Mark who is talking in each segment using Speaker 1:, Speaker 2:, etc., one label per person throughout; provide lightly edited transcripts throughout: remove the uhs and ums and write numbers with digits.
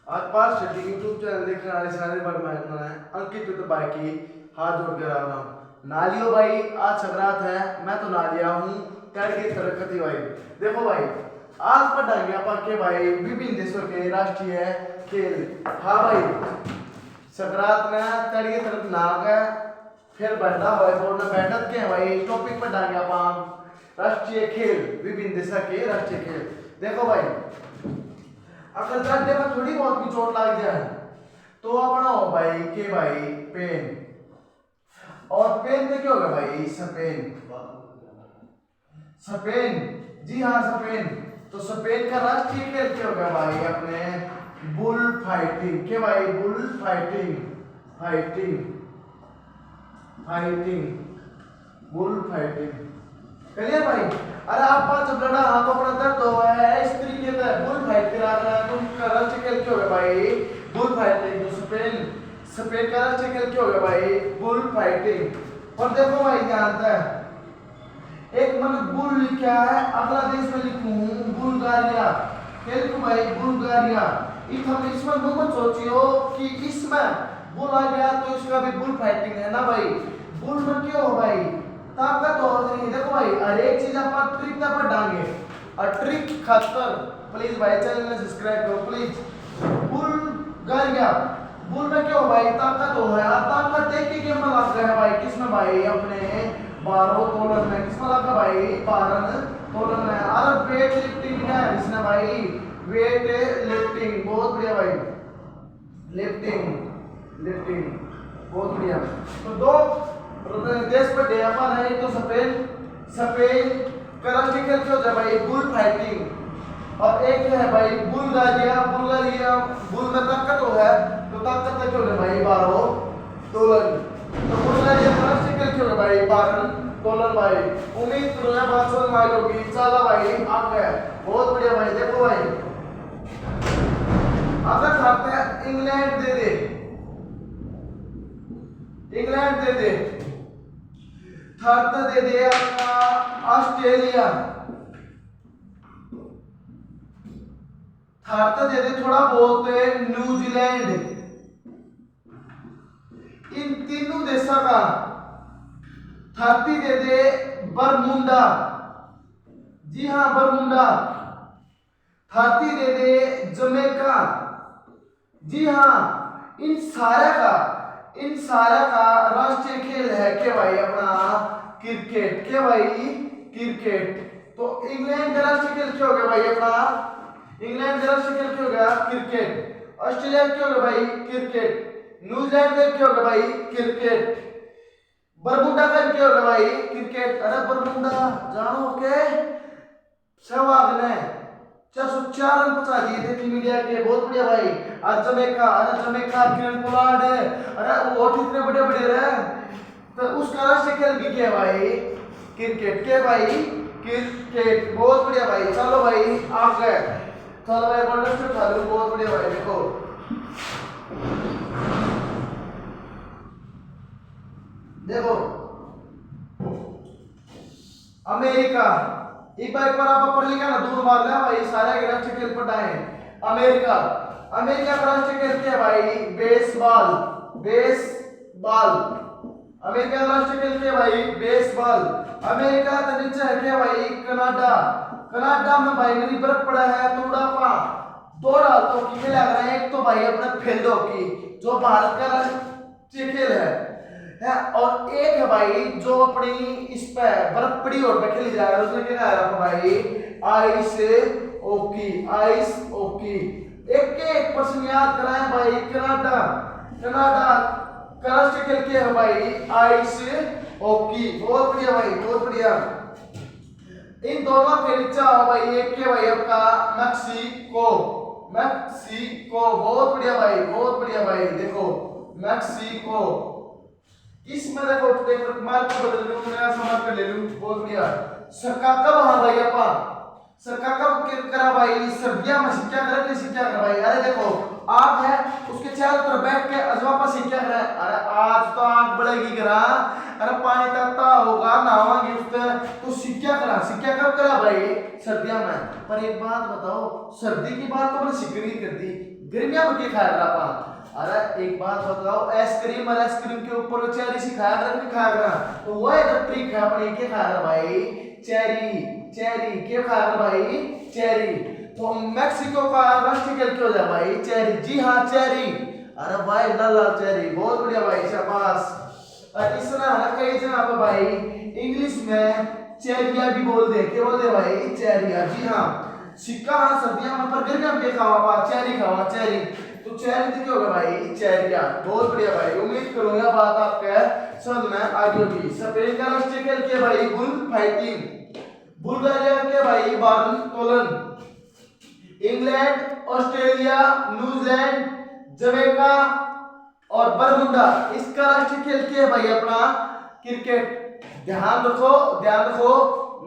Speaker 1: आज पास छठी YouTube channel देखने वाले सारे भाई मैं अंकित तो भाई की हाथ जोड़ के रहा हूँ। नालियो भाई आज संक्रांत है, मैं तो नालिया हूँ कर की तरक्की भाई। देखो भाई आज पढ़ाएंगे अपन के भाई विभिन्न देशों के राष्ट्रीय खेल। हाँ भाई संक्रांत में तड़िए तरफ नाग है, फिर बैठा हुआ है बोलना बैठक के भाई टॉपिक पढ़ाएंगे अपन राष्ट्रीय खेल, विभिन्न देशों के राष्ट्रीय खेल। देखो भाई अगर गड्ढे में थोड़ी बहुत भी चोट लग जाए तो अपना हो भाई के भाई पेन, और पेन में क्या होगा भाई स्पेन। स्पेन, जी हाँ स्पेन। तो स्पेन का राष्ट्रीय खेल क्या होगा भाई अपने बुल फाइटिंग के भाई, bull fighting fighting fighting bull fighting. Clear भाई। अरे आप जब लड़ा हाथ तो अपना दर्द हो है इस तरीके से बुल फाइट करा रहा है। तुम का राष्ट्रीय खेल क्या होगा भाई बुल फाइटिंग। जो स्पेन स्पेन का राष्ट्रीय खेल क्या होगा भाई बुल फाइटिंग। और देखो भाई ध्यान है एक मन बुल क्या है, अगला देश में लिखूं बुल्गारिया। क्या लिखूं भाई बुल्गारिया। इसमें मत सोचियो कि इसमें बुल आ गया तो इसका भी बुल फाइटिंग है ना भाई। बुल में क्यों हो भाई ताकत हो नहीं। देखो भाई हर एक चीज आप ट्रिक ना पर डांगे और ट्रिक खातर प्लीज भाई चैनल में सब्सक्राइब करो प्लीज। बुल्गारिया बुल में क्यों भाई ताकत हो है, ताकत एक ही गेम में लग गया है भाई। किसमें भाई अपने बारो तोलन में, किसमें लगा भाई बारन तोलन में। और वेट लिफ्टिंग है इसने भाई, वेट लिफ्टिंग बहुत बढ़िया भाई, लिफ्टिंग लिफ्टिंग बहुत बढ़िया। तो दो देश पर डे अपन है, तो स्पेन स्पेन का राष्ट्रीय खेल क्या होता है भाई बुल फाइटिंग। और एक है भाई बुल्गारिया, बुल्गारिया बुल में ताकत हो है तो ताकत क्यों है भाई बारो तोलन। तो बुल्गारिया का राष्ट्रीय खेल क्यों है भाई बारन तोलन भाई। उम्मीद करो है बात समझ में आई होगी। चला भाई आगे बहुत बढ़िया भाई। देखो भाई अगर खाते हैं इंग्लैंड दे दे, इंग्लैंड दे दे, थर्ड दे दे आपका ऑस्ट्रेलिया, थर्ड दे दे थोड़ा बहुत न्यूजीलैंड। इन तीनों देशों का थर्टी दे दे बरमुंडा, जी हाँ बरमुंडा। थर्टी दे दे जमैका, जी हाँ। इन सारा का राष्ट्रीय खेल है क्या भाई अपना क्रिकेट के भाई क्रिकेट। तो इंग्लैंड का राष्ट्रीय खेल क्या हो गया भाई अपना, इंग्लैंड का राष्ट्रीय खेल क्या हो गया क्रिकेट। ऑस्ट्रेलिया क्या हो गया भाई क्रिकेट। न्यूजीलैंड का क्या हो गया भाई क्रिकेट। बरमुंडा का क्या हो गया भाई क्रिकेट। अरे बरमुंडा जानो के सहवाग ने 404 रन पहुंचा दिए थे टीम इंडिया के, बहुत बढ़िया भाई। और जमैका, अरे जमैका किरण पोलार्ड है, अरे वो इतने बड़े बड़े रहे। तो उसका राष्ट्रीय खेल भी क्या भाई क्रिकेट के भाई क्रिकेट बहुत बढ़िया भाई। चलो भाई आप गए, चलो भाई गोल्डन उठा लो बहुत बढ़िया भाई। देखो देखो अमेरिका एक बार आप पढ़ लिखा ना दूर मार लिया भाई सारे के राष्ट्रीय खेल पढ़ाए। अमेरिका, अमेरिका का राष्ट्रीय खेल क्या भाई बेसबॉल, बेसबॉल। अमेरिका का राष्ट्रीय खेल क्या भाई बेसबॉल। अमेरिका का नीचे है क्या भाई कनाडा, कनाडा में भाई मेरी बर्फ पड़ा है थोड़ा पा दो हाथों की खेल लग रहे हैं। एक तो भाई अपना फील्ड हॉकी जो भारत का राष्ट्रीय खेल है, और एक है भाई जो अपनी इस पे बर्फ पड़ी और पे खेली जा रहा है उसने क्या कहा भाई आइस हॉकी, आइस हॉकी। एक एक प्रश्न याद कराएं भाई। कनाडा, कनाडा का राष्ट्रीय खेल क्या है भाई आइस हॉकी, बहुत बढ़िया भाई बहुत बढ़िया। इन दोनों के नीचे भाई एक के भाई आपका मैक्सिको, मैक्सिको बहुत बढ़िया भाई बहुत बढ़िया भाई। देखो मैक्सिको, इसमें देखो देखो मार्क बदल लूं नया समाज कर ले लूं बहुत बढ़िया। सरका कब हाँ भाई अपा सरका कब करा भाई सर्दियां में शिक्षा करा कि शिक्षा करा भाई। अरे देखो आग है उसके चारों तरफ बैठ के अजवा पर शिक्षा करा। अरे आज तो आग बढ़ेगी करा, अरे पानी तत्ता होगा नहावांगे उससे तो शिक्षा करा। शिक्षा कब करा भाई सर्दियां में। पर एक बात बताओ सर्दी की बात तो मैंने शिक्र नहीं कर दी, गर्मिया में क्या खाया करा पा। अरे एक बात बताओ, आइसक्रीम और आइसक्रीम के ऊपर वो चेरी सी खाया करा नहीं खाया करा, तो वो है जो ट्रिक है अपने क्या खाया करा भाई, चेरी। चेरी क्या खाया करा भाई, चेरी। तो मैक्सिको का राष्ट्रीय खेल क्या हो जाए भाई, चेरी। जी हाँ चेरी। अरे भाई लाल लाल चेरी, बहुत बढ़िया भाई, शाबाश। और इसमें है ना कई जगह पे भाई इंग्लिश में चेरिया भी बोल दे, क्या बोल दे भाई, चेरिया। जी हाँ, सिक्का हाँ सर्दियों में, पर गर्मियों में क्या खावा पा, चेरी खावा, चेरी। तो चेरी तो क्या होगा भाई, चेरिया। बहुत बढ़िया भाई, उम्मीद करूँ यह बात आपके समझ में आ गई होगी। स्पेन का राष्ट्रीय खेल क्या भाई, बुल फाइटिंग। बुल्गारिया के भाई बारन तोलन। इंग्लैंड, ऑस्ट्रेलिया, न्यूजीलैंड, जमैका और बरमुडा, इसका राष्ट्रीय खेल क्या है भाई अपना, क्रिकेट। ध्यान रखो, ध्यान रखो,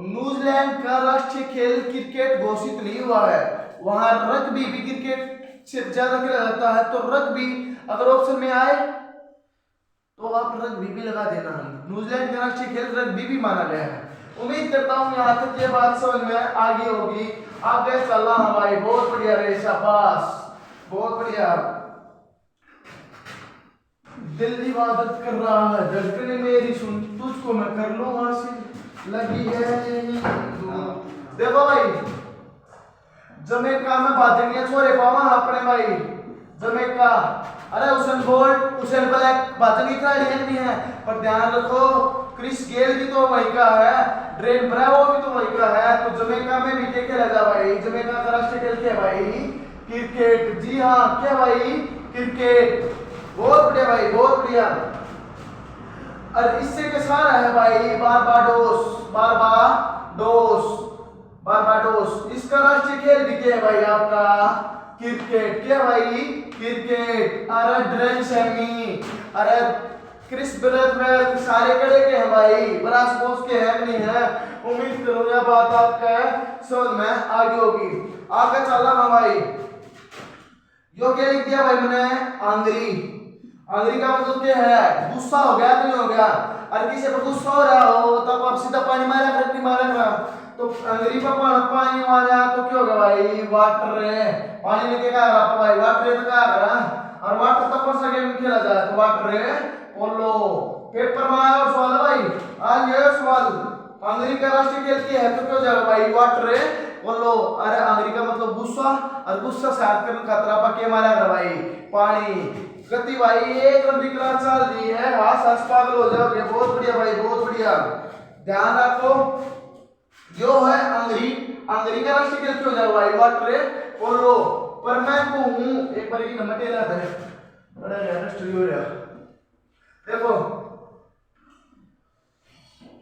Speaker 1: न्यूजीलैंड का राष्ट्रीय खेल क्रिकेट घोषित नहीं हुआ है। वहां रग्बी भी क्रिकेट से ज्यादा खेला जाता है, तो रग्बी अगर ऑप्शन में आए तो आप रग्बी भी लगा देना। न्यूजीलैंड का राष्ट्रीय खेल रग्बी भी माना गया है। उम्मीद करता हूँ यहाँ तक ये बात समझ में आ गई होगी। आगे चलना भाई, बहुत बढ़िया रे, शाबाश, बहुत बढ़िया। दिल इबादत कर रहा है, धड़कने मेरी सुन, तुझको मैं कर लूं हासिल, लगी है। देखो भाई, जमैका में बादनिया छोरे पावा अपने भाई, जमैका। अरे हुसैन बोल्ट, हुसैन ब्लैक बादनी खिलाड़ी है नहीं है, पर ध्यान रखो क्रिस गेल भी तो वही का है, ड्रेन ब्रावो भी तो वही का है। तो जमैका में भी क्या खेला जा भाई, जमैका का राष्ट्रीय खेल क्या भाई, क्रिकेट। जी हाँ क्या भाई, क्रिकेट। बहुत बढ़िया भाई, बहुत बढ़िया। और इससे के सारा है भाई बारबाडोस, बारबाडोस, बारबाडोस। इसका राष्ट्रीय खेल भी क्या है भाई आपका, क्रिकेट। क्या भाई, क्रिकेट। अरे ड्रेन सेमी, अरे क्रिस ब्रेथवेल, सारे कड़े के हैं भाई, ब्रासबोस के हैं नहीं है। उम्मीद करूँ यह बात आपका समझ में आ गई होगी। आगे चला हम भाई, यो क्या लिख दिया भाई मैंने, आंगरी। आंगरी का मतलब क्या है, गुस्सा हो गया नहीं हो गया। और किसी पर गुस्सा हो रहा हो तब आप सीधा पानी मारा कर, नहीं मारा। तो अंग्रेजी पर पानी मारा तो क्या होगा भाई, वाटर है। पानी में क्या करा भाई, वाटर है, तो क्या करा। और वाटर तब कौन सा गेम खेला जाए, तो वाटर है पोलो। पेपर में आया और सवाल है भाई, आज ये सवाल, अंग्रेजी का राष्ट्रीय खेल क्या है, तो क्या हो जाएगा भाई, वाटर है पोलो। अरे अंग्रेजी का मतलब गुस्सा, और गुस्सा से हाथ करने खतरा पा के मारा है भाई, पानी। गति भाई एक लंबी क्लास चल रही है, हाथ पागल हो जाओगे। बहुत बढ़िया भाई, बहुत बढ़िया। ध्यान रखो, जो है अंग्रेजी, अंग्रेजी का राष्ट्रीय खेल क्यों जाओ भाई, वाटर पोलो। पर मैं को हूं एक बार की नंबर टेला है, बड़ा राष्ट्रीय हो रहा। देखो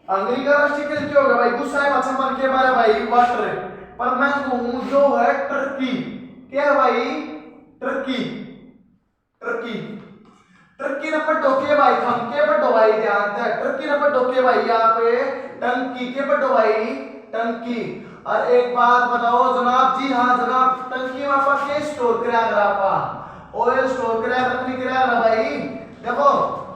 Speaker 1: अंग्रेजी का राष्ट्रीय खेल क्यों होगा भाई, गुस्सा है अच्छा मन के मारे भाई, वाटर। पर मैं को हूं जो है टर्की। क्या है भाई, टर्की, टर्की। टर्की नंबर टोके भाई, हम के पटो भाई, ध्यान से टर्की नंबर टोके भाई, यहाँ पे टंकी के पटो भाई, टंकी। और एक बात बताओ जनाब, जी हाँ जनाब, टंकी में आपका क्या स्टोर करा रहा, ऑयल स्टोर करा रखनी करा रहा भाई। देखो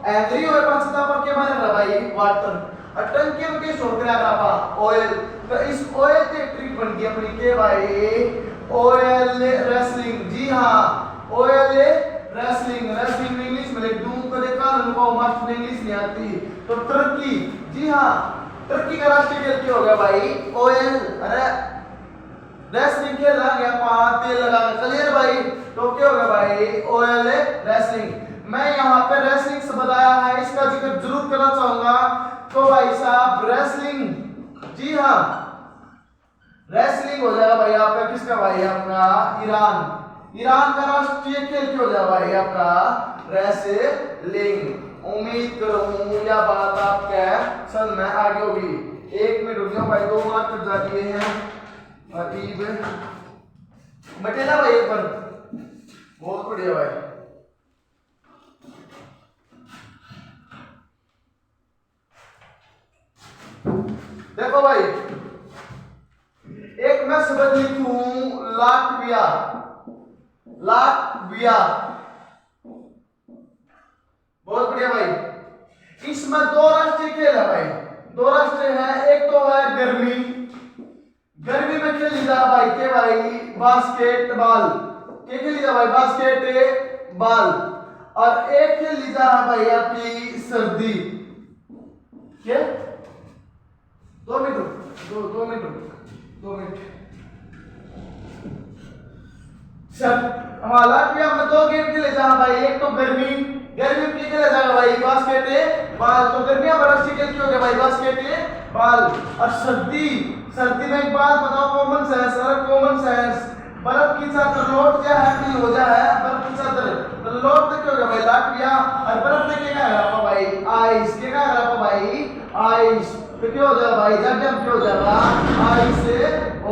Speaker 1: एग्री ऑयल पछता पर के मारे रहा भाई, वाटर। और टंकी में क्या स्टोर करा रहा, ऑयल। तो इस ऑयल की ट्रिक बन गई अपनी के भाई, ऑयल रेसलिंग। जी हाँ ऑयल रेसलिंग, रेसलिंग इंग्लिश में लिख दूं, कदे कान उनको मास्टर इंग्लिश नहीं आती। तो टर्की, जी हाँ टर्की का राष्ट्रीय खेल क्या हो गया भाई, ऑयल। अरे रेसलिंग खेल आ गया, पांच तेल लगा के क्लियर भाई। तो क्या हो गया भाई, ऑयल रेसलिंग। मैं यहाँ पे रेसलिंग से बताया है, इसका जिक्र जरूर करना चाहूंगा। तो भाई साहब रेसलिंग, जी हाँ रेसलिंग हो जाएगा भाई आपका, किसका भाई आपका, ईरान। ईरान का राष्ट्रीय खेल क्यों हो जाएगा भाई आपका, रेसलिंग। उम्मीद करूं यह बात आपके समझ में आ गई होगी। एक मिनट रुक जाओ भाई, 2 मार्क कट जाती हैं अतीब मटेला भाई एक बार, बहुत बढ़िया भाई। देखो भाई एक मैं शब्द लिखूं, लाटविया, लाटविया। बहुत बढ़िया भाई। इसमें 2 राष्ट्रीय खेल है भाई, 2 राष्ट्रीय है। एक तो है गर्मी, गर्मी में खेली जा भाई के भाई बास्केटबॉल, क्या खेल लीजिए भाई बास्केट बॉल, और एक खेल लीजिए भाई आपकी सर्दी। क्या 2 मिनट रुक, 2 मिनट सर। हमारा में 2 गेम खेले जा भाई, एक तो गर्मी में खेला जाएगा भाई बास्केट बॉल, तो गर्मियां बड़ा खेल क्यों हो गया भाई बास्केट बॉल। और सर्दी में एक बात बताओ, कॉमन सेंस, अरे कॉमन सेंस, बर्फ की चादर लौट जा है कि हो जा है, बर्फ की चादर तो लौट तक क्यों हो गया भाई लाटविया, और बर्फ में क्या है आपका भाई आइस, क्या है आपका भाई आइस, तो क्या हो जाएगा भाई जब जब क्या हो जाएगा आइस से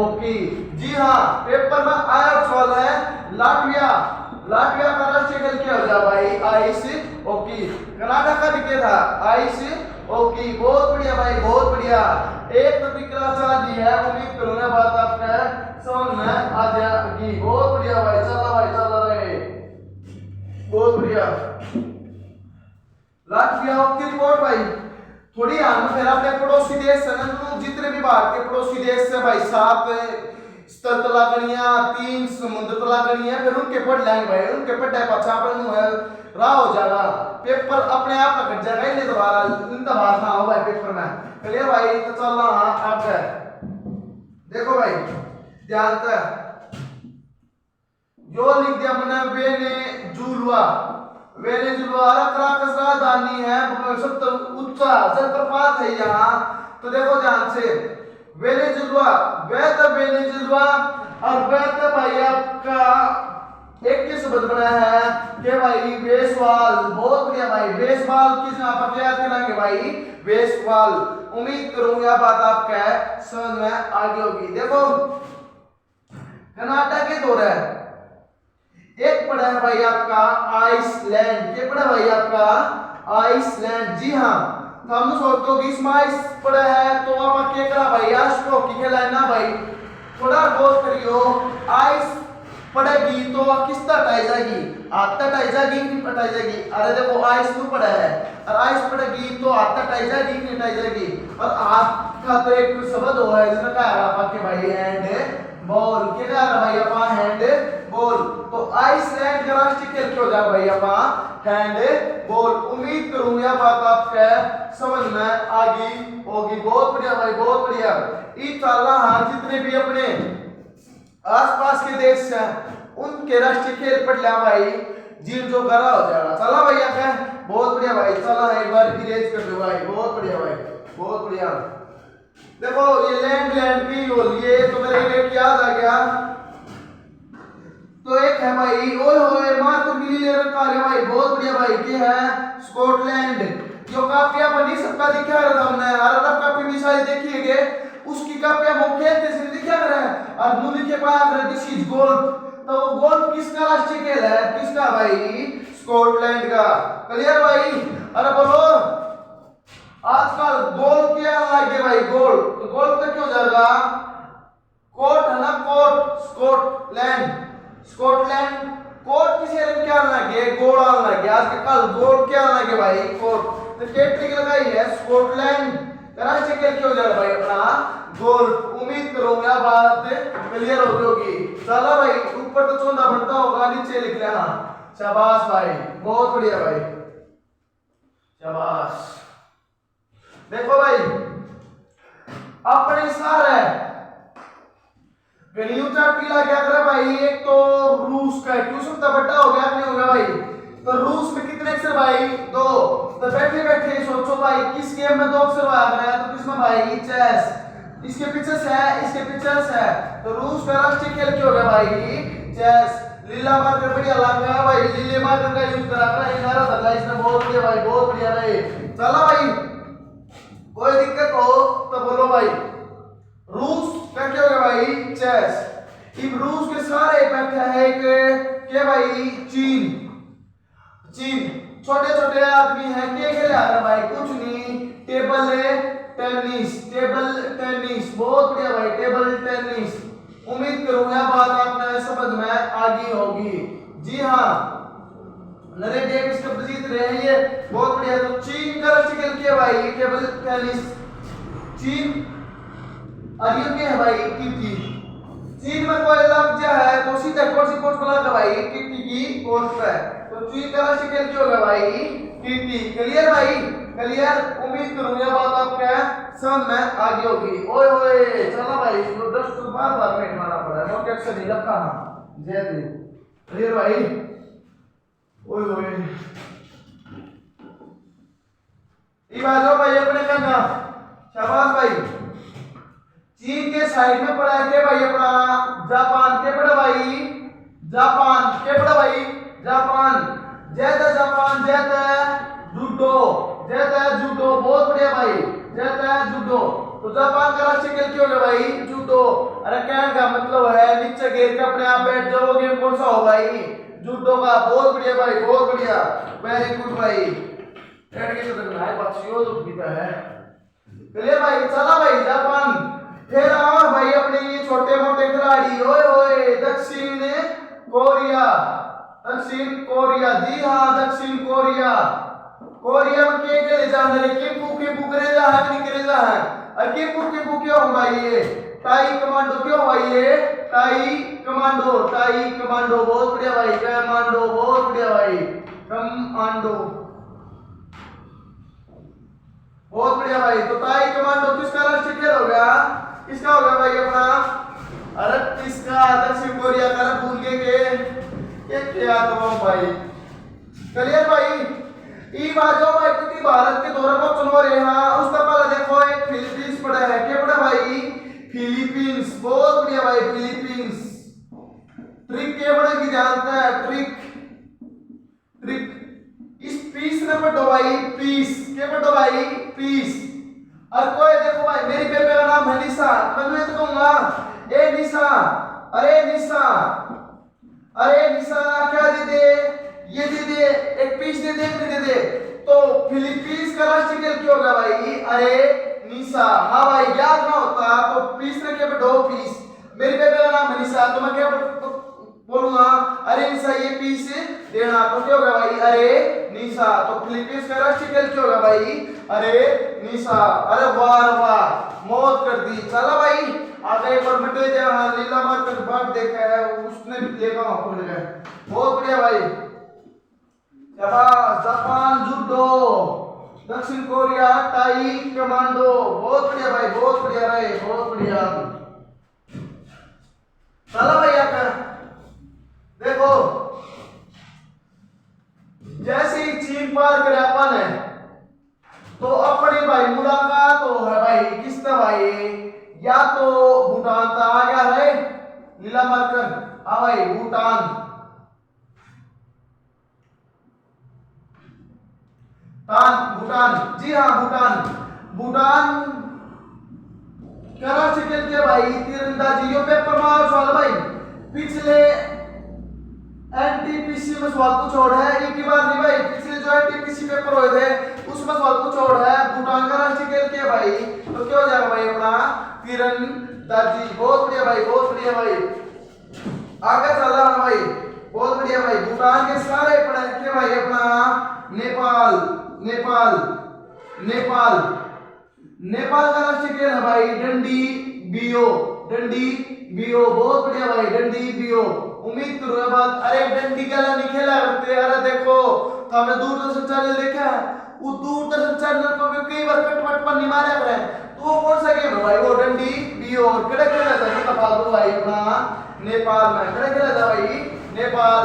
Speaker 1: ओके। जी हाँ, पेपर में आया सवाल है लाटविया का राष्ट्रीय खेल क्या हो जाएगा भाई आइस ओके। कनाडा का भी क्या था आइस ओके। बहुत बढ़िया भाई, बहुत बढ़िया, एक तो विक्राचार्य जी है, उम्मीद करूंगा बात आपका समझ में आ जाएगी। बहुत बढ़िया भाई, चला भाई चल रहे, बहुत बढ़िया। लाटविया की रिपोर्ट भाई थोड़ी आन फिर अपने पड़ोसी देश है ना, जितने भी भारत के पड़ोसी देश से भाई 7 स्थल तलाकड़ियां, 3 समुद्र तलाकड़ियां, फिर उनके पढ़ लेंगे भाई, उनके पढ़े पछा पर है राह हो जाएगा, पेपर अपने आप का कट जाएगा, इन्हें दोबारा ना हो भाई पेपर में क्लियर भाई। तो चल रहा हाँ आप है, देखो भाई ध्यान से जो लिख दिया मैंने वेनेजुला क्राकस राजधानी है, सबसे ऊंचा जलप्रपात है यहाँ। तो देखो ध्यान से वेनेजुला और वेत भाई आपका एक के शब्द बना है कि भाई बेसवाल। बहुत बढ़िया भाई, बेसबॉल किस यहाँ पर क्या करेंगे भाई बेसबॉल। उम्मीद करूंगा बात आपका समझ में आगे होगी। देखो कनाडा के दौरे एक पड़ा है भाई आपका आइसलैंड, क्या पड़ा भाई आपका आइसलैंड। जी हाँ, तो हम सोचते हो कि इसमें आइस पड़ा है तो आप क्या करा भाई आइस को की खेला है ना भाई, थोड़ा गौर करियो, आइस पड़ेगी तो किस तरह हटाई जाएगी, हाथ हटाई जाएगी कि हटाई जाएगी। अरे देखो आइस क्यों पड़ा है, और आइस पड़ेगी तो हाथ हटाई जाएगी कि हटाई जाएगी। और हाथ का तो एक शब्द हो है जिसमें क्या है आपके भाई हैंड बॉल, क्या कह रहा भाई अपा हैंड बॉल। तो आइसलैंड का राष्ट्रीय खेल क्या हो जाएगा भाई अपा हैंड बॉल। उम्मीद करूंगा बात आपका समझ में आगी होगी। बहुत बढ़िया भाई, बहुत बढ़िया। हाँ जितने भी अपने आसपास के देश हैं उनके राष्ट्रीय खेल पढ़ लिया भाई, जीव जो गरा हो जाएगा। चला भैया क्या, बहुत बढ़िया भाई, चला एक बार इरेज कर दो भाई, बहुत बढ़िया भाई, बहुत बढ़िया। देखो ये लैंड की होली है तो मेरे एक याद आ गया, तो एक है भाई ओए होए मात्र मिली कार्य भाई, बहुत बढ़िया भाई, ये है स्कॉटलैंड। जो काफिया बनी सबका दिखा रहा था हमने, अरब काफी मिसाइल देखिएगे उसकी काफिया मुख्य जैसे दिखा रहा है, और मुझे के पास दिस इज गोल्फ। तो वो गोल्फ किसका राष्ट्रीय खेल है, किसका भाई स्कॉटलैंड का। क्लियर भाई, अरे बोलो आजकल गोल क्या लगे भाई, गोल तो गोल तो क्यों जाएगा कोट है ना, कोट स्कॉटलैंड कोट किसी ने क्या लगे गोल लगे, आज के कल गोल क्या लगे भाई कोट, तो कैटरिक लगाई है स्कॉटलैंड राष्ट्रीय खेल क्यों जाएगा भाई अपना गोल। उम्मीद करूंगा बात क्लियर हो होगी। चलो भाई ऊपर तो चौंधा बनता होगा, नीचे लिख लेना। शाबाश भाई, बहुत बढ़िया भाई, शाबाश। देखो भाई अपने सारे वेल्यूचा टीला क्या करे भाई, एक तो रूस का ट्यूशन तो बड़ा हो गया नहीं होगा भाई, तो रूस में कितने अक्षर भाई 2। तो बैठे बैठे सोचो भाई किस गेम में 2 अक्षर आ रहा है, तो किसमें भाई चेस, इसके पीछे से है इसके पीछे से है, तो रूस का राष्ट्रीय खेल क्या हो गया भाई चेस। लीला मार्कर बढ़िया लगा भाई, लीले मार्कर का यूज करा रहा है नारा धरला इसने, बहुत बढ़िया भाई, बहुत बढ़िया भाई। चलो भाई कोई दिक्कत हो तो बोलो भाई। रूस का क्या हो गया भाई चेस। इब रूस के सारे बैठे है एक क्या भाई चीन छोटे छोटे आदमी हैं, क्या खेले आ रहा भाई कुछ नहीं, टेबल टेनिस, बहुत बढ़िया भाई टेबल टेनिस। उम्मीद करूंगा बात आपने समझ में आगी होगी। जी हाँ नरेटिव इसका जीत रहे हैं ये, बहुत बढ़िया। तो चीन का राष्ट्रीय खेल क्या भाई टेबल टेनिस, चीन। और ये क्या है भाई कीर्ति, चीन में कोई लग है तो सीधे कौन सी पोस्ट लगा भाई फोर्थ पे, तो चीन का राष्ट्रीय खेल क्या होगा भाई टीटी। क्लियर भाई, क्लियर। उम्मीद करूंगा बात आपके समझ में आ गई होगी। ओए होए चलो भाई, जो दस तो बार बार में खाना पड़ा है, नोट से नहीं रखा ना जय देव। क्लियर भाई। ओए होए ये बात हो भाई अपने करना, शाबाश भाई। चीन के साइड में पड़ा है भाई अपना जापान के पड़ा भाई, जापान के पड़ा भाई, जापान जैसे जापान जैसे जूडो, जैसे जूडो बहुत बढ़िया भाई, जैसे जूडो। तो जापान का राष्ट्रीय खेल क्या होगा भाई जूडो। अरे कहने का मतलब है नीचे गिर के अपने आप बैठ जाओ, गेम कौन सा हो भाई जूडो का। बहुत बढ़िया भाई, बहुत बढ़िया, वेरी गुड भाई। बैठ के तो भाई पक्षियों तो पीता है। क्लियर भाई, चला भाई जापान। फिर आओ भाई अपने ये छोटे मोटे खिलाड़ी, ओए ओए दक्षिण कोरिया, दक्षिण कोरिया, जी हाँ दक्षिण कोरिया। कोरिया में के ले जाने रे किम्पू करे जा है नहीं करे जा है। और किम्पू क्यों हो भाई ये टाई कमांडो क्यों भाई ये टाई कमांडो, टाई कमांडो बहुत बढ़िया भाई, कमांडो बहुत बढ़िया भाई, कमांडो बहुत बढ़िया भाई। तो टाई कमांडो किसका राष्ट्रीय खेल हो गया, किसका हो गया भाई अपना। अरे किसका, दक्षिण कोरिया का। भूल गए के क्या तो भाई। क्लियर भाई। ई बाजो भाई क्योंकि भारत के दौरे पर चुन रहे हैं, उसका पहले देखो एक फिलीपींस पड़ा है, क्या पड़ा भाई फिलीपींस, बहुत बढ़िया भाई फिलीपींस। ट्रिक क्या पड़ेगी जानते हैं, ट्रिक ट्रिक। इस पीस ने पढ़ो भाई पीस, क्या पढ़ो भाई पीस। और कोई देखो भाई मेरी बेबे का नाम है निशा, मैं तो कहूंगा ए निशा, अरे निशा, अरे निशा क्या दे दे, ये दे दे, एक पीस दे दे, दे दे। तो फिलीपींस का राष्ट्रीय खेल क्या होगा भाई, अरे निशा। हाँ भाई याद ना होता तो पीस ने क्या पढ़ो पीस। मेरी बेबे का नाम है निशा, तो मैं क्या बोलूंगा अरे निशा ये पीस देना, तो क्या होगा भाई अरे निशा। तो फिलीपींस का राष्ट्रीय खेल क्या होगा भाई, अरे निशा। अरे वाह वाह मौत कर दी। चला भाई आगे एक बार मिटे जहां लीला मार कर बात देखा है उसने भी देखा वहां पड़ गया, बहुत बढ़िया भाई। शाबाश। जापान जूडो, दक्षिण कोरिया टाई कमांडो, बहुत बढ़िया भाई, बहुत बढ़िया रहे, बहुत बढ़िया। चला भाई आकर देखो, जैसे ही चीन पार करे अपन है तो अपनी भाई मुलाकात हो है भाई किसने भाई, या तो भूटान था आ गया है लीला मार्कर, हाँ भाई भूटान, भूटान जी हाँ भूटान। भूटान क्या राष्ट्रीय खेल के भाई तीरंदाजी। यो पेपर मार सवाल भाई पिछले एनटीपीसी में सवाल को छोड़ है, एक ही बार नहीं भाई, पिछले जो एनटीपीसी पेपर हुए थे उसमें सवाल को छोड़ है। भूटान का राष्ट्रीय खेल क्या भाई, तो क्या हो जाएगा भाई अपना तीरंदाजी। बहुत बढ़िया भाई, बहुत बढ़िया भाई, आगे चल रहा भाई, बहुत बढ़िया भाई। भूटान के सारे पढ़े के भाई अपना नेपाल, नेपाल, नेपाल, नेपाल का राष्ट्रीय खेल है भाई डंडी बियो, डंडी बियो, बहुत बढ़िया भाई डंडी बियो। उम्मीद करूंगा बात। अरे डंडी का नहीं खेला करते, अरे देखो तो हमने दूरदर्शन चैनल देखा है, वो दूरदर्शन चैनल पर भी कई बार कटवट पर नहीं मारा करे, तो वो कौन सा गेम है भाई, वो डंडी बियो। और कड़े खेला था ये फालतू भाई अपना नेपाल में, कड़े खेला था भाई नेपाल।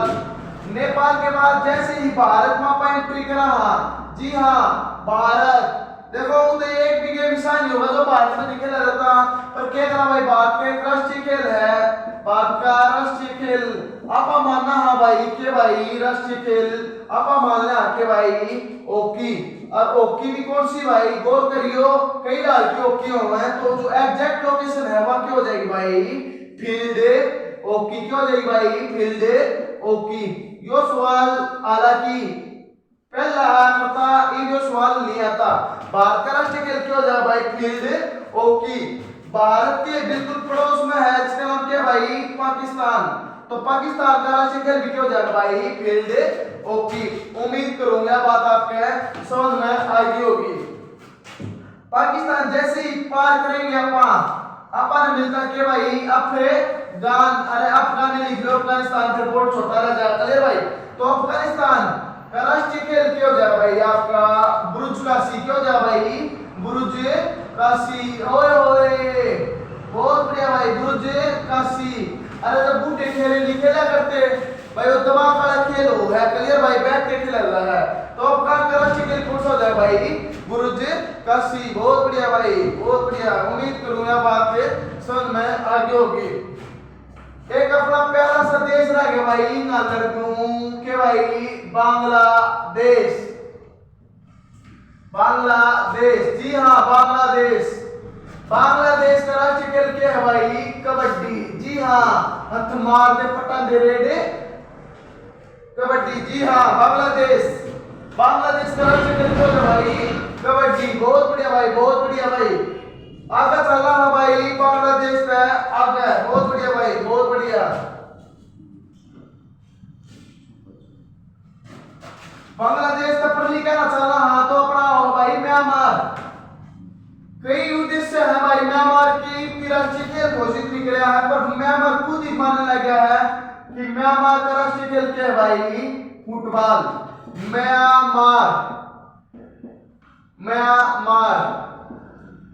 Speaker 1: नेपाल के बाद जैसे ही भारत में अपन एंट्री करा, जी हाँ भारत, देखो तो एक भी गेम ऐसा नहीं होगा जो भारत में नहीं खेला जाता, पर क्या करा भाई भारत का राष्ट्रीय खेल है, भारत का राष्ट्रीय खेल। आपा मानना हाँ भाई के भाई राष्ट्रीय खेल, आपा मानना के भाई हॉकी। और हॉकी भी कौन सी भाई, गौर करियो कई लाल की हॉकी हो है, तो जो एग्जैक्ट लोकेशन है वहां क्या हो जाएगी भाई फील्ड हॉकी, क्या हो जाएगी भाई फील्ड हॉकी। यो सवाल हालांकि पहला पता ये सवाल नहीं आता। भारत का राष्ट्रीय खेल क्या हो जाए भाई फील्ड हॉकी। भारत के बिल्कुल पड़ोस में है जिसका नाम क्या है भाई पाकिस्तान, तो पाकिस्तान का राष्ट्रीय खेल भी क्या हो जाएगा भाई फील्ड हॉकी। उम्मीद करूंगा बात आपके समझ में आ गई होगी। पाकिस्तान जैसे ही पार करेंगे अपन ने मिलता के भाई गान, अरे अफगान लिख लो, अफगानिस्तान फिर बोर्ड छोटा रह जाएगा। चलिए भाई, तो अफगानिस्तान का राष्ट्रीय खेल क्या हो जाएगा भाई आपका? बुर्ज कासी। क्या हो जाएगा भाई? बुर्ज कासी। ओए होए, बहुत बढ़िया भाई, बुर्ज कासी। अरे जब बूढ़े खेले नहीं खेला करते भाई, वो दिमाग वाला खेल हो है। क्लियर भाई, बैठ के खेला रहा है। तो अफगान का राष्ट्रीय खेल कौन सा हो जाएगा भाई? बुर्ज कासी। बहुत बढ़िया भाई, बहुत बढ़िया। उम्मीद करूंगा बात समझ में आगे होगी। एक अपना प्यारा सा देश रह गया भाई ना लड़कों के भाई, बांग्लादेश। बांग्लादेश, जी हाँ बांग्लादेश। बांग्लादेश का राष्ट्रीय खेल क्या है भाई? कबड्डी। जी हाँ, हथ मार दे पटा दे रेडे कबड्डी। जी हाँ बांग्लादेश, बांग्लादेश का राष्ट्रीय खेल क्या है भाई? कबड्डी। बहुत बढ़िया भाई, बहुत बढ़िया भाई। आगे चल रहा है भाई बांग्लादेश पे, आगे। बहुत बढ़िया भाई, बहुत बढ़िया। बांग्लादेश का पढ़ लिखा ना चल रहा, तो अपना हो भाई म्यांमार। कई उद्देश्य है भाई म्यांमार की राष्ट्रीय खेल घोषित भी किया है, पर म्यांमार खुद ही मानने लगा है कि म्यांमार का राष्ट्रीय खेल क्या है भाई? फुटबॉल। म्यांमार, म्यांमार,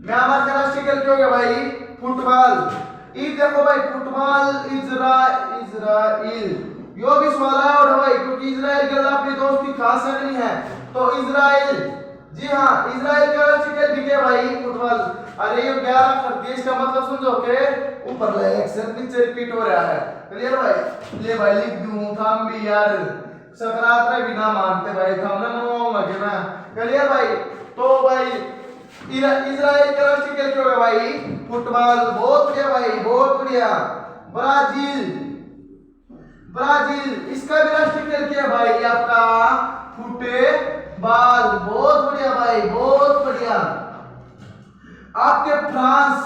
Speaker 1: म्यांमार का राष्ट्रीय खेल क्या हो गया भाई? फुटबॉल। ये देखो भाई, फुटबॉल इजराइल यो भी सवाल है और भाई, क्योंकि इजराइल के साथ अपनी दोस्ती खास नहीं है, तो इजराइल। जी हाँ, इजराइल का राष्ट्रीय खेल भी क्या भाई? फुटबॉल। अरे ये 11 कर दिए, इसका मतलब समझो के ऊपर ले एक से नीचे रिपीट हो रहा है। क्लियर भाई? ले भाई लिख दूं थम भी यार, सकरात रे बिना मानते भाई, थम ना मनवाऊंगा कि मैं। क्लियर भाई? तो भाई इजराइल का राष्ट्रीय खेल क्या होगा भाई? फुटबॉल। बहुत बढ़िया भाई, बहुत बढ़िया। ब्राजील, ब्राजील, इसका भी राष्ट्रीय खेल क्या है भाई आपका? फुटबॉल। बहुत बढ़िया भाई, बहुत बढ़िया। आपके फ्रांस,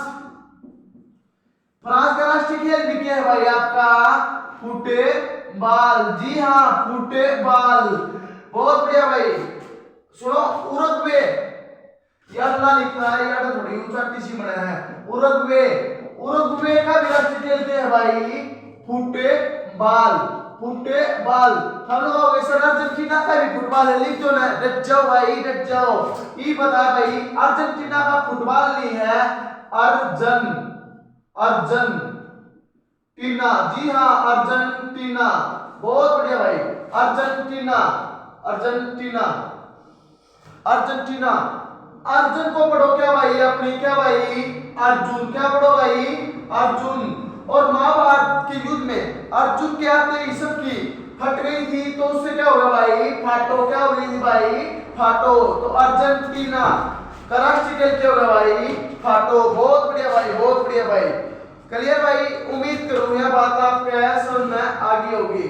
Speaker 1: फ्रांस का राष्ट्रीय खेल भी क्या है भाई आपका? फुटबॉल। जी हाँ फुटबॉल। बहुत बढ़िया भाई। सुनो, उरुग्वे, यार ना लिखना है यार, थोड़ी ऊंचा टीसी बना है। उरुग्वे, उरुग्वे का भी राष्ट्रीय खेल क्या है भाई? फुटबॉल। फुटबॉल। हम लोग सर अर्जेंटीना का भी फुटबॉल है, लिख दो ना, डट जाओ भाई, डट जाओ। ये बता भाई, अर्जेंटीना का फुटबॉल नहीं है, अर्जन, अर्जेंटीना। जी हाँ अर्जेंटीना। बहुत बढ़िया भाई, अर्जेंटीना, अर्जेंटीना, अर्जेंटीना। अर्जुन को पढ़ो क्या भाई अपनी? क्या भाई? अर्जुन। क्या पढ़ो भाई? अर्जुन। और महाभारत के युद्ध में अर्जुन के हाथ में सबकी फट गई थी, तो उससे क्या होगा भाई? फाटो। क्या हो गई थी भाई? फाटो। तो अर्जेंटीना का राष्ट्रीय खेल क्या होगा भाई? फाटो। बहुत बढ़िया भाई, बहुत बढ़िया भाई। क्लियर भाई? उम्मीद करूं यह बात आपके समझ में आ गई होगी।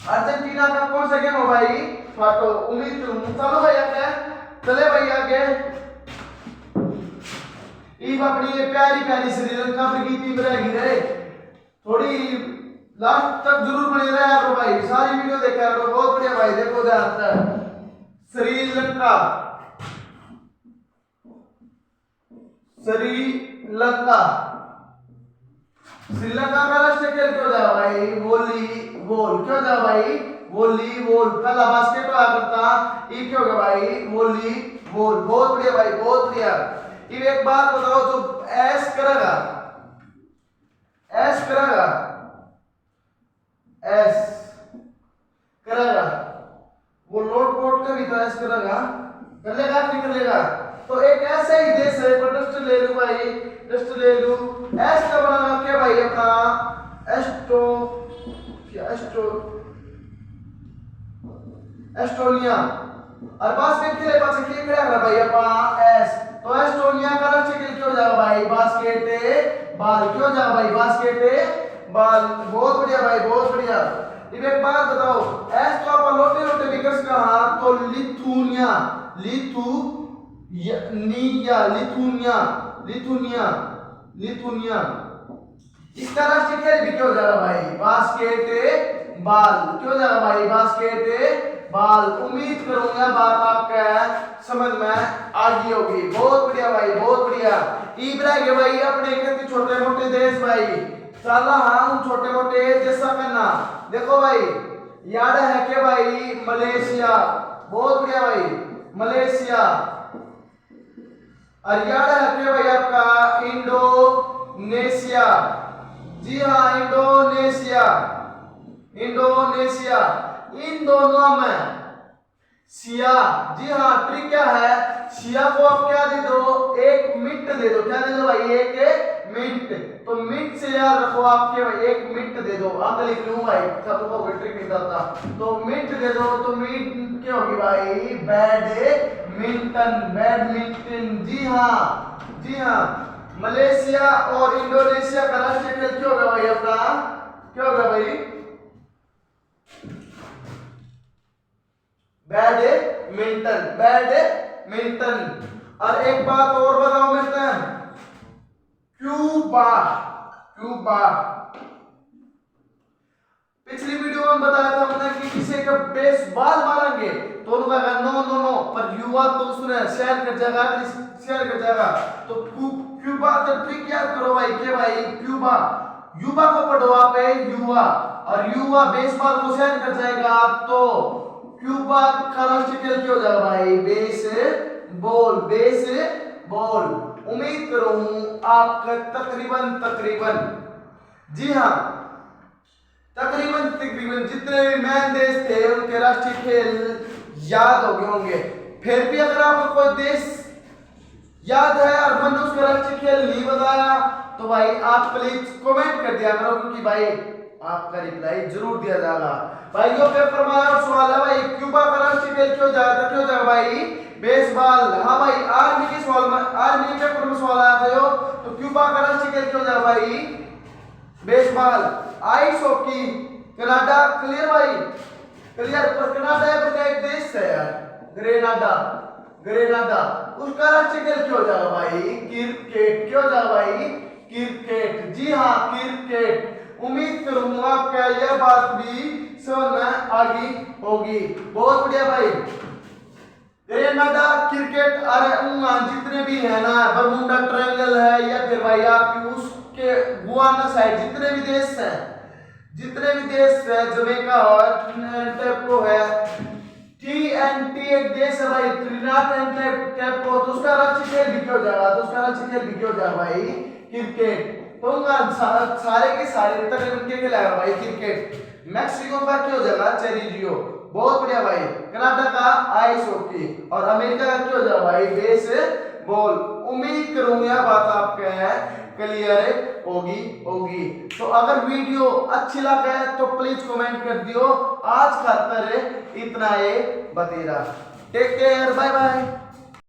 Speaker 1: अर्जेंटीना का कौन सा गेम हो भाई? फाटो। उम्मीद करूं। चलो भाई आगे चले भाई आगे। ईब अपनी ये प्यारी प्यारी श्रीलंका की टीम रहेगी रे, थोड़ी लास्ट तक जरूर बने रहा करो भाई, सारी वीडियो देखा करो। बहुत बढ़िया भाई, देखो ध्यान से। श्रीलंका, श्रीलंका, श्रीलंका का राष्ट्रीय खेल क्यों जाओ भाई? वॉलीबॉल। क्यों जाओ भाई? वॉलीबॉल। पहला बास्केट हुआ करता, ये क्यों होगा भाई? वॉलीबॉल। बहुत बढ़िया भाई, बहुत बढ़िया। अब एक बात बताओ, जो एस करेगा, एस करेगा, एस करेगा, वो लोट पोट का भी तो एस करेगा, कर लेगा नहीं कर लेगा? तो एक ऐसा ही देश है, पर डस्ट ले लूं भाई, डस्ट ले लूं। एस का बना क्या भाई अपना? एस्टो, क्या एस्टो, एस्टोनिया। और बास्केट खेले पास खेल खेलेगा भाई अपना एस, तो एस्टोनिया का राष्ट्रीय खेल क्यों जाएगा भाई? Basket ball. क्यों जाएगा भाई? Basket ball. बहुत बढ़िया भाई, बहुत बढ़िया। अब एक बात बताओ, एस तो आप लोटे लोटे विकर्स कहा, तो Lithuania, Lithuania, Lithuania, Lithuania, Lithuania. इसका राष्ट्रीय खेल भी क्यों जाएगा भाई? Basket ball. क्यों जाएगा भाई? Basket ball. उम्मीद करूंगा बात आपका समझ में आ गई होगी। बहुत बढ़िया भाई, बहुत बढ़िया। ईब रह गए भाई अपने छोटे मोटे देश भाई, चल रहा हूँ छोटे मोटे जैसा करना। देखो भाई याद है कि भाई मलेशिया, बहुत बढ़िया भाई मलेशिया। और याद है कि भाई आपका इंडोनेशिया, जी हाँ इंडोनेशिया, इंडोनेशिया। इन दोनों में सिया, जी हाँ ट्रिक क्या है, सिया को आप क्या दे दो, एक मिनट दे दो। क्या दे दो भाई, एक मिनट। तो मिनट से याद रखो आपके भाई, एक मिनट दे दो। अंक लिख लूं भाई, सब को ट्रिक नहीं आता। तो मिनट दे दो, तो मिनट क्या होगी भाई, बैडमिंटन, बैडमिंटन। जी हाँ, जी हाँ। मलेशिया और इंडोनेशिया का राष्ट्रीय खेल क्या होगा भाई अपना, क्या होगा भाई, बैडमिंटन, बैडमिंटन। और एक बात और बताओ मिलते हैं, क्यूबा, क्यूबा। पिछली वीडियो में बताया था मैंने कि किसी का बेसबॉल मारेंगे तो उनका कहा नो नो नो, पर युवा तो उसने शेयर कर जाएगा, शेयर कर जाएगा। तो क्यूबा का ट्रिक याद करो भाई, के भाई क्यूबा, युवा को पढ़ो आप युवा, और युवा बेसबॉल को शेयर कर जाएगा तो क्यूबा का राष्ट्रीय खेल क्या हो जाएगा भाई, बेसबॉल, बेसबॉल। उम्मीद करूं आपका तकरीबन जी हाँ तकरीबन जितने भी मैन देश थे उनके राष्ट्रीय खेल याद हो गए होंगे। फिर भी अगर आपको कोई देश याद है और मैंने उसका राष्ट्रीय खेल नहीं बताया तो भाई आप प्लीज कमेंट कर दिया करो, क्योंकि भाई आपका रिप्लाई जरूर दिया जाएगा। भाई जो पेपर में आया सवाल है भाई, क्यूबा का राष्ट्रीय खेल क्यों जाएगा भाई, बेसबॉल। हाँ भाई आर्मी के सवाल में, आर्मी पेपर में सवाल आया था यो, तो क्यूबा का राष्ट्रीय खेल क्यों जाएगा भाई, baseball. Ice hockey, Canada, clear भाई, क्लियर। पर कनाडा का एक देश है यार, ग्रेनाडा, ग्रेनाडा, उसका राष्ट्रीय खेल क्यों जाएगा भाई, क्रिकेट। क्यों जाएगा भाई, क्रिकेट। जी हाँ क्रिकेट। उम्मीद करूंगा आपका यह बात भी समझ में आ गई होगी। बहुत बढ़िया भाई, ग्रेनाडा, क्रिकेट। अरे जितने भी है ना, बरमुडा ट्रायंगल है, या फिर भाई आपकी उसके गुआना साइड जितने भी देश हैं, जितने भी देश है, जमैका है, टैपो है, TNT एक देश है भाई, ट्रिनिडाद एंड टैपो, तो उसका राष्ट्रीय खेल भी क्यों जाएगा, तो उसका राष्ट्रीय खेल भी क्यों जाएगा भाई, क्रिकेट। तो सारे के सारे तकरीबन क्या खेलेगा भाई, क्रिकेट। मैक्सिको का क्या हो जाएगा, चेरिजियो। बहुत बढ़िया भाई। कनाडा का आइस हॉकी, और अमेरिका का क्या हो जाएगा भाई, बेसबॉल। उम्मीद करूंगा यह बात आपके है क्लियर होगी। तो अगर वीडियो अच्छी लगे तो प्लीज कमेंट कर दियो। आज खातर इतना बतेरा। Take care, bye bye.